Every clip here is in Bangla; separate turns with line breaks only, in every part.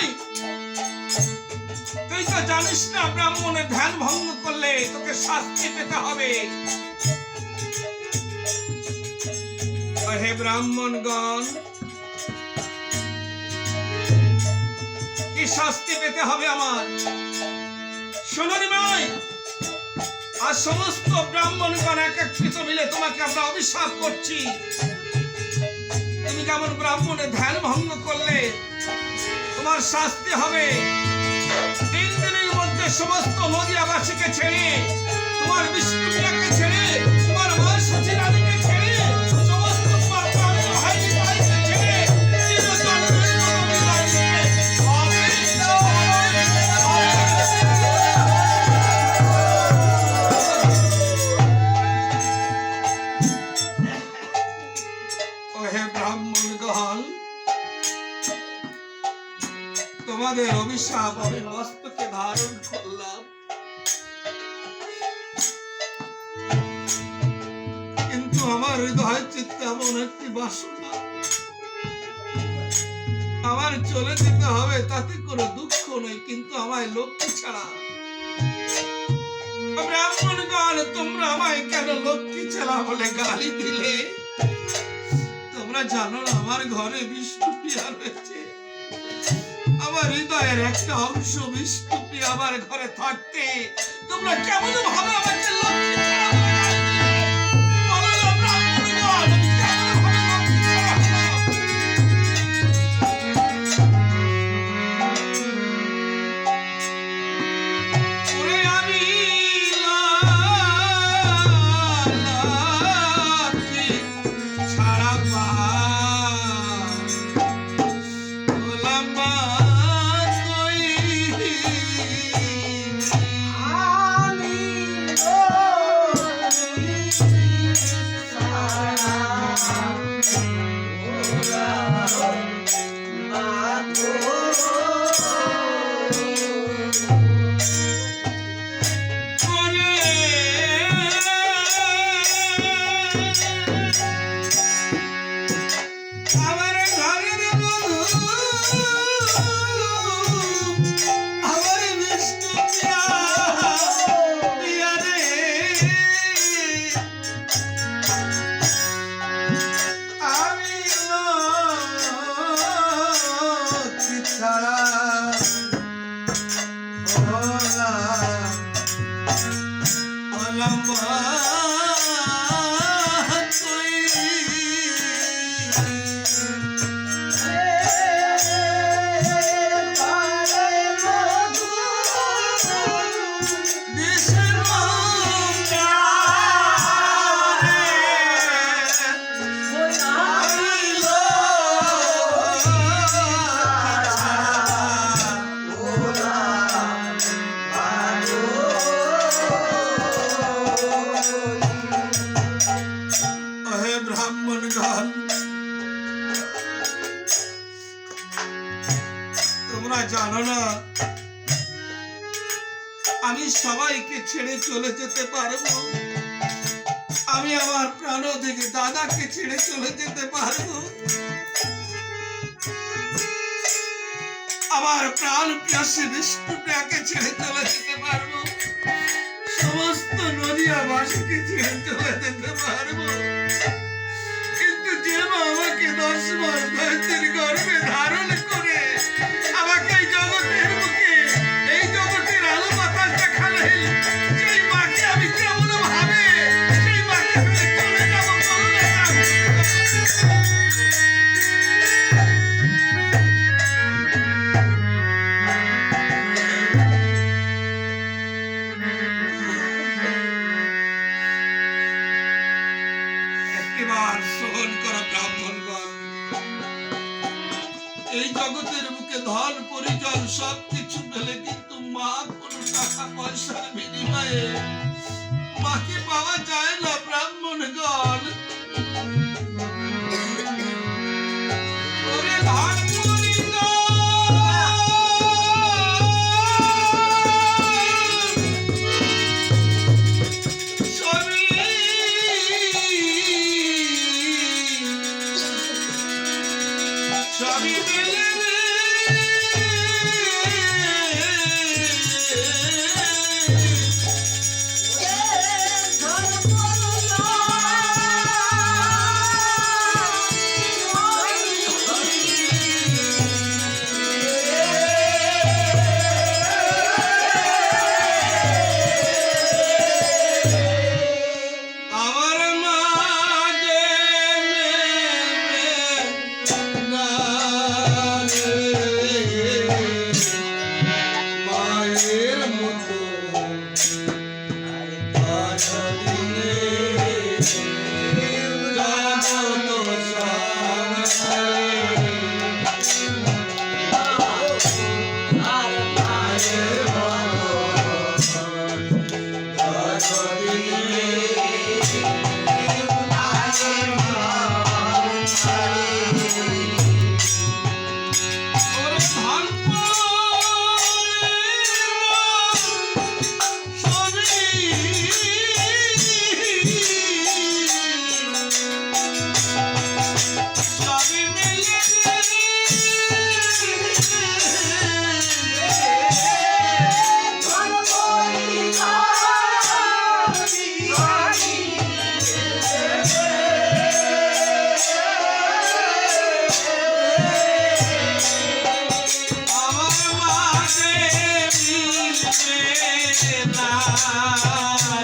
নয়, তুই তো জানিস না ব্রাহ্মণের ধ্যান ভঙ্গ করলে তোকে শাস্তি পেতে হবে। হে ব্রাহ্মণগণ, কি শাস্তি পেতে হবে আমার? শোনোনি ভাই, আর সমস্ত ব্রাহ্মণগণ একত্রিত মিলে তোমাকে আমরা অভিশাপ করছি। তুমি যেমন ব্রাহ্মণের ধ্যান ভঙ্গ করলে তোমার শাস্তি হবে 3 দিনের মধ্যে সমস্ত নদিয়াবাসীকে ছেড়ে, তোমার বিষ্ণুপ্রিয়াকে ছেড়ে, তোমার মা সতী রানীকে ছেড়ে, সমস্ত তোমার প্রাণের ভাই ভাইকে ছেড়ে চিরজন্মের মতো বিদায় দিতে হবে। হে ব্রাহ্মণগণ, তোমাদের অভিশাপ আমি মস্তকে ধারণ করলাম, কিন্তু আমার হৃদয় চিত্তে এমন একটি বাসনা, আমার চলে যেতে হবে, তাতে কোনো দুঃখ নেই, কিন্তু আমায় লক্ষ্মী ছাড়া। ব্রাহ্মণগণ, তোমরা আমায় কেন লক্ষ্মী ছাড়া বলে গালি দিলে? তোমরা জানো না আমার ঘরে বিষ্ণুপ্রিয়া রয়েছে, আমার হৃদয়ের একটা অংশ বিষ্ণুপ্রিয়া আমার ঘরে থাকতে তোমরা কেমন ভাবে আমাকে লক্ষ্মী ছাড়া বলে গালি দিলে? বলো না ব্রাহ্মণগণ, আমি কেমন ভাবে লক্ষ্মী ছাড়া হলাম? ওরে আমি লক্ষ্মী ছাড়া হলাম মা কই।
আমি
আমার ঘরের বধূ, আমার বিষ্ণুপ্রিয়া প্রিয়া রে, আমি লক্ষ্মী ছাড়া হলাম মা কই। দেশের মমতা রে, আমি লক্ষ্মী ছাড়া। হে ব্রাহ্মণগণ, তোমরা জানো না আমি সবাইকে ছেড়ে চলে যেতে পারবো, আমি আমার প্রাণ থেকে দাদাকে ছেড়ে চলে যেতে পারবো, আমার প্রাণ প্রিয়াসী বিষ্ণুপ্রিয়াকে ছেড়ে চলে যেতে পারবো, সমস্ত নদিয়াবাসীকে ছেড়ে চলে যেতে পারবো, কিন্তু যে মা আমাকে 10 মাস ধৈর্যের গর্ভে ধারণ করে আমাকে এই জগতের বুকে, এই জগতের আলো বাতাস দেখালে, সেই মাকে আমি কেমন ভাবে সেই মাকে ফেলে চলে যাবো? বলো না। একটিবার শ্রবণ করা ব্রাহ্মণগণ, এই জগতের বুকে ধন পরিজন সবকিছু পেলে কিন্তু মা কোনো টাকা পয়সার বিনিময়ে মাকে পাওয়া যায় না ব্রাহ্মণগণ। ওরে ধন পরিজন সবই পেলে রে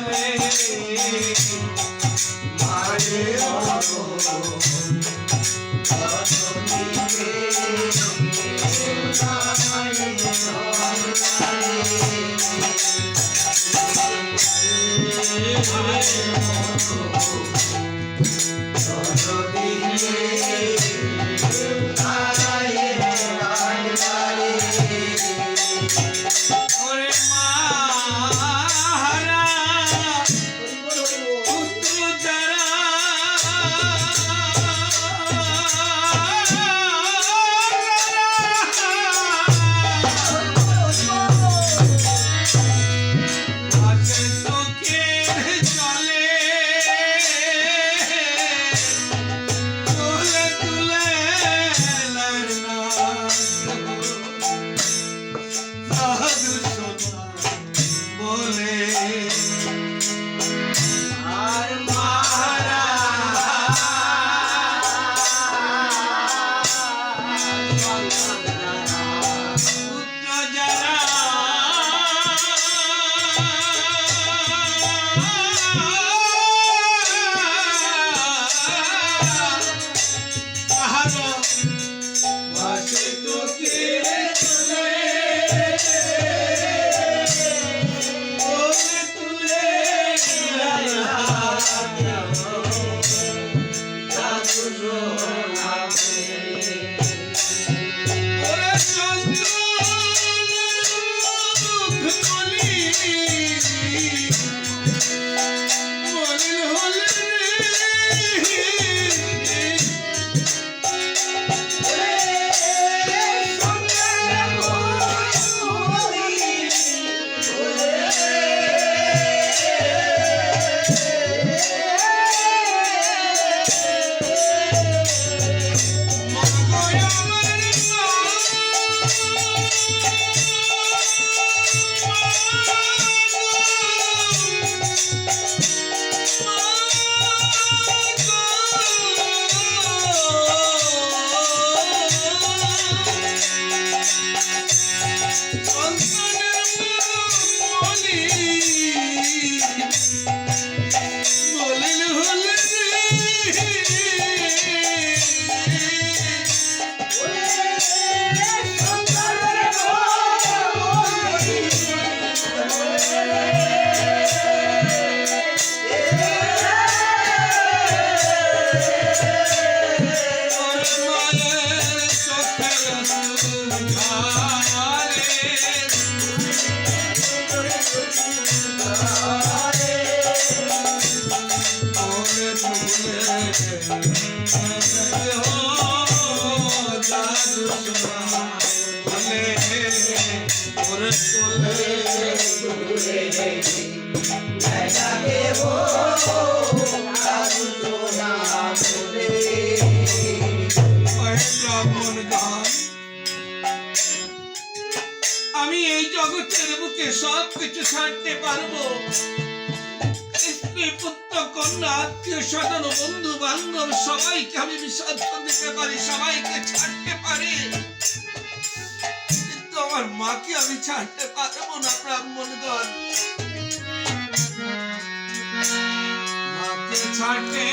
রে
মারে
ওরে মাহারা পুত্র যারা আছে চোখের জলে তুলে তুলে সাধু সোনা বলে
আর মারা
পুত্র যারা তাহারা
ভাসে চোখের জলে
তুলে তুলে ওরে চন্দ্রের মুখ মলিন মলিন হলে মগয় আমার বলিল হলে মায়ের চোখের আমি এই জগতের বুকে সব কিছু ছাড়তে পারবো, স্ত্রী পুত্র কন্যা আত্মীয় স্বজন বন্ধু বান্ধব সবাইকে আমি বিসর্জন দিতে পারি, সবাইকে ছাড়তে পারি, কিন্তু আমার মাকে আমি ছাড়তে পারবো না। ব্রাহ্মণগণ, মাকে ছাড়তে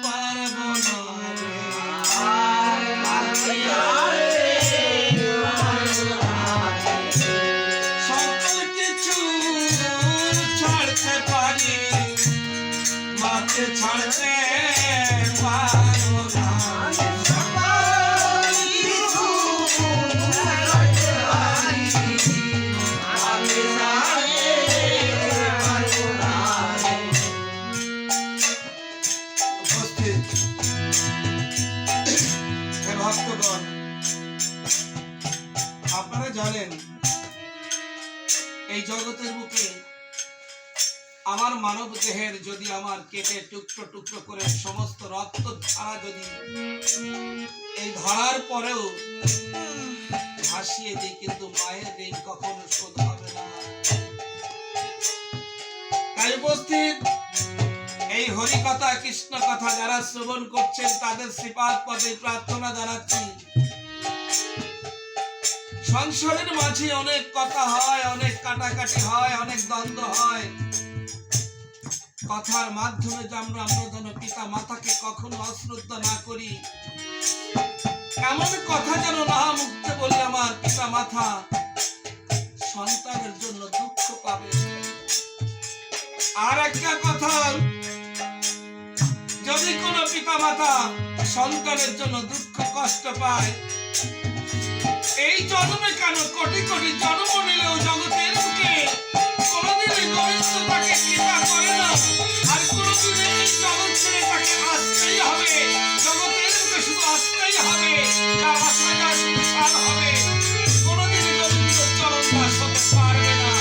পারবো না সকল কিছু ছাড়তে পারি, মাকে ছাড়তে পারবো না। ভক্তগণ, আপনারা জানেন এই জগতের বুকে আমার মানব দেহের যদি আমার কেটে টুকরো টুকরো করে সমস্ত রক্ত ধারা যদি এই ধরার পরেও ভাসিয়ে দিই, কিন্তু মায়ের ঋণ কখনো শোধ হবে না। তাই উপস্থিত এই হরি কথা কৃষ্ণ কথা যারা শ্রবণ করছেন তাদের শ্রীপাদ পদে প্রার্থনা জানাচ্ছি, সংসারের মাঝে অনেক কথা হয়, অনেক কাটাকাটি হয়, অনেক দ্বন্দ্ব হয়। কথার মাধ্যমে যে আমরা যেন পিতা মাতাকে কখনো অশ্রদ্ধা না করি, এমন কথা যেন না মুখে বলি আমার পিতা মাতা সন্তানের জন্য দুঃখ পাবে। আর একটা কথা, যদি কোনো পিতা মাতা সন্তানের জন্য দুঃখ কষ্ট পায়, এই জন্মে কেন কোটি কোটি জন্ম নিলেও জগতের বুকে কোনদিনই গোবিন্দ তাকে কৃপা করে না। আর কোনদিন এই জগৎ ছেড়ে তাকে আসতেই হবে, জগতের বুকে শুধু আসতেই হবে, তার আশাটা শুধু সার হবে। কোনদিনই গোবিন্দ চরণ দাস হতে পারবে না,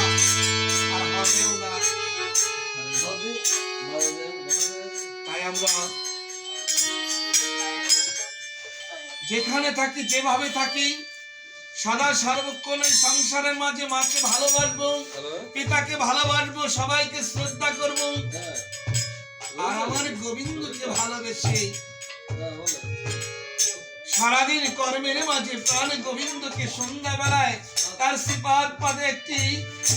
আর হবেও না। তাই আমরা যেখানে থাকি, যেভাবে থাকি, সদা সর্বক্ষণ এই সংসারের মাঝে মাকে ভালোবাসবো, পিতাকে ভালোবাসবো, সবাইকে শ্রদ্ধা করব, আর আমার গোবিন্দকে ভালোবেসে সারাদিন কর্মের মাঝে প্রাণ গোবিন্দকে সন্ধ্যাবেলায় তার শ্রীপাদ পাদে একটি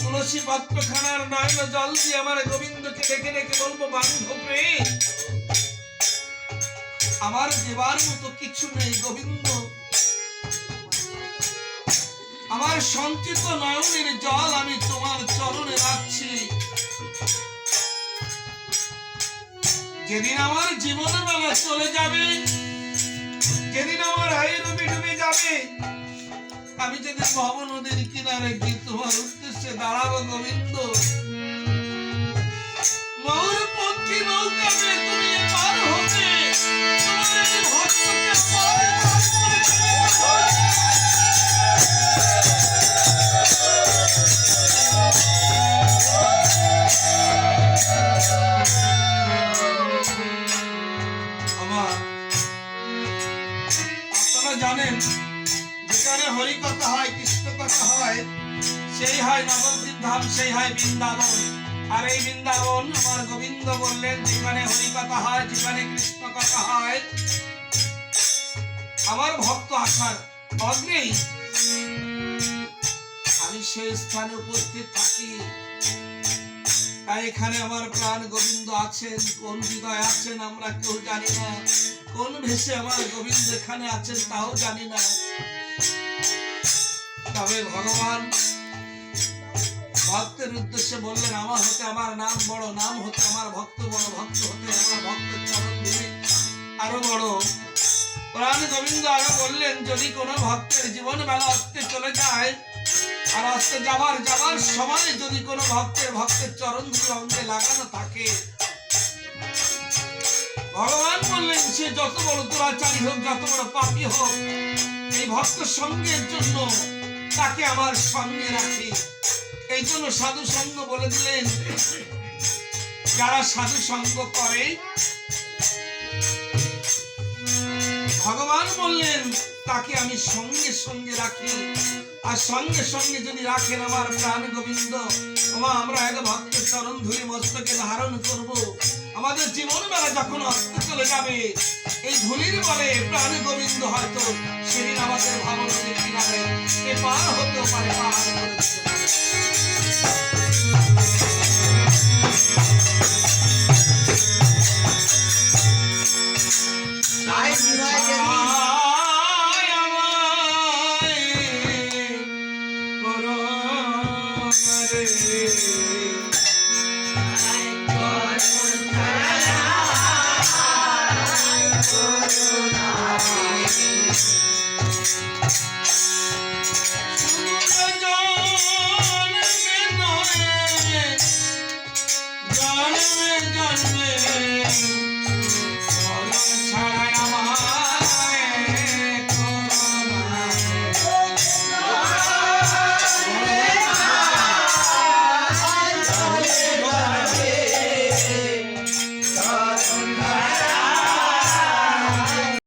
তুলসী পত্রখানার নয়ন জল দিয়ে আমার গোবিন্দকে ডেকে ডেকে বলবো, বান্ধবরে আমার দেবার মতো কিছু নেই গোবিন্দ, আমার সঞ্চিত নয়নের জল আমি তোমার চরণে রাখছি। যেদিন আমার জীবন বেলা চলে যাবে, যেদিন আমার আয়ু ডুবে যাবে, আমি যেদিন ভব নদীর কিনারে গিয়ে তোমার উদ্দেশ্যে দাঁড়াবো গোবিন্দ, ময়ূর পক্ষী নৌকাতে তুমি পার হতে তোমার এই ভক্তকে পার জানেন, যেখানে হরি কথা হয়, কৃষ্ণ কথা হয়, সেই হয় নবদ্বীপ ধাম, সেই হয় বৃন্দাবন। আর এই বৃন্দাবন আমার গোবিন্দ বললেন, যেখানে হরি কথা হয়, যেখানে কৃষ্ণ কথা হয়, আমার ভক্ত আসার অগ্রেই আমি সেই স্থানে উপস্থিত থাকি। তাই এখানে আমার প্রাণ গোবিন্দ আছেন, কোন হৃদয় আছেন আমরা কেউ জানি না, কোন ভেসে আমার গোবিন্দ এখানে আছেন তাও জানি না। তবে ভগবান ভক্তের উদ্দেশ্যে বললেন, আমার হতে আমার নাম বড়, নাম হতে আমার ভক্ত বড়, ভক্ত হতে আমার ভক্তের চরণ ধুলি আরো বড়। প্রাণ গোবিন্দ আরো বললেন, যদি কোনো ভক্তের জীবন বেলা অস্তে চলে যায়, আর অস্তে যাবার সময় যদি কোনো ভক্তের চরণ ধুলি অঙ্গে লাগানো থাকে, ভগবান বললেন সে যত বড় দুরাচারী হোক, যত বড় পাপী হোক, এই ভক্ত সঙ্গের জন্য তাকে আমার সঙ্গে রাখি। এই জন্য সাধু সঙ্গ বলে দিলেন, যারা সাধু সঙ্গ করে, ভগবান বললেন তাকে আমি সঙ্গে সঙ্গে রাখি। আর সঙ্গে সঙ্গে যদি রাখেন আমার প্রাণ গোবিন্দ, আমরা এক ভক্তের চরণ ধুলি মস্তকে ধারণ করব। আমাদের জীবন বেলা যখন অস্ত চলে যাবে, এই ধুলির বলে প্রাণ গোবিন্দ হয়তো সেদিন আমাদের ভাবনাতে কিনারে পার হতেও পারে, পার করে দিতে পারে।